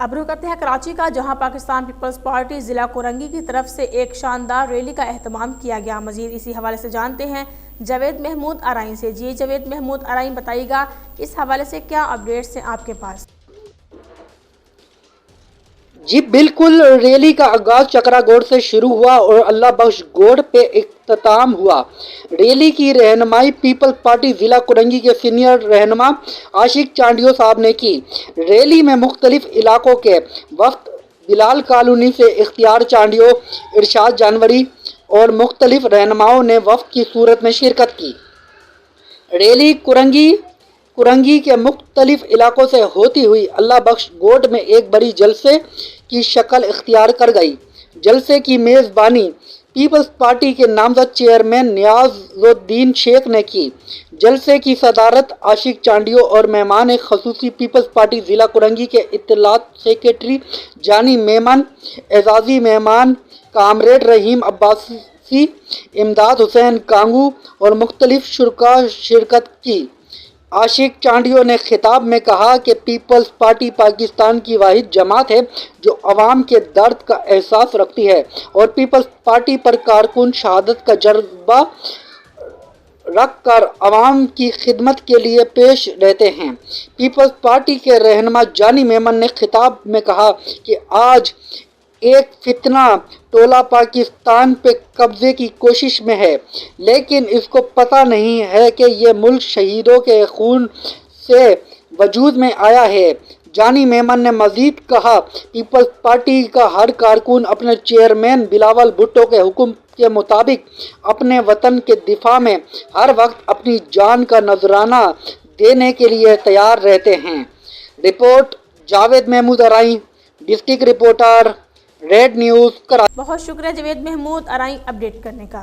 अब रुख करते हैं कराची का, जहां पाकिस्तान पीपल्स पार्टी ज़िला कुरंगी की तरफ से एक शानदार रैली का एहतमाम किया गया। मज़ीद इसी हवाले से जानते हैं जावेद महमूद अराइन से। जी जावेद महमूद अराइन, बताइएगा इस हवाले से क्या अपडेट्स हैं आपके पास? जी बिल्कुल, रैली का आगाज चकरा गोड़ से शुरू हुआ और अल्लाह बख्श गोड़ पे इख्तिताम हुआ। रैली की रहनुमाई पीपल्स पार्टी ज़िला कुरंगी के सीनियर रहनुमा आशिक चांडियो साहब ने की। रैली में मुख्तलिफ इलाकों के वफ्द बिलाल कॉलोनी से इख्तियार चांडियो, इरशाद जानवरी और मुख्तलिफ रहनुमाओं ने वफ्द की सूरत में शिरकत की। रैली कुरंगी के मुख्तलिफ इलाकों से होती हुई अल्लाह बख्श गोड में एक बड़ी जलसे की शक्ल इख्तियार कर गई। जलसे की मेज़बानी पीपल्स पार्टी के नामजद चेयरमैन नियाज़ुद्दीन शेख ने की। जलसे की सदारत आशिक चांडियो और मेहमान खसूसी पीपल्स पार्टी ज़िला कुरंगी के इत्तलात सेक्रेटरी जानी मेमन, एजाज़ी मेहमान कामरेड रहीम अब्बासी, इमदाद हुसैन कांगू और मुख्तलिफ शुरका शिरकत की। आशिक चांडियो ने खिताब में कहा कि पीपल्स पार्टी पाकिस्तान की वाहिद जमात है जो अवाम के दर्द का एहसास रखती है और पीपल्स पार्टी पर कारकुन शहादत का जज्बा रख कर अवाम की खिदमत के लिए पेश रहते हैं। पीपल्स पार्टी के रहनुमा जानी मेमन ने खिताब में कहा कि आज एक फितना टोला पाकिस्तान पे कब्जे की कोशिश में है, लेकिन इसको पता नहीं है कि ये मुल्क शहीदों के खून से वजूद में आया है। जानी मेमन ने मजीद कहा, पीपल्स पार्टी का हर कारकुन अपने चेयरमैन बिलावल भुट्टो के हुक्म के मुताबिक अपने वतन के दिफा में हर वक्त अपनी जान का नजराना देने के लिए तैयार रहते हैं। Report Javed Mahmood Arain, district reporter, red news Karachi. बहुत शुक्रिया जावेद महमूद अराइन अपडेट करने का।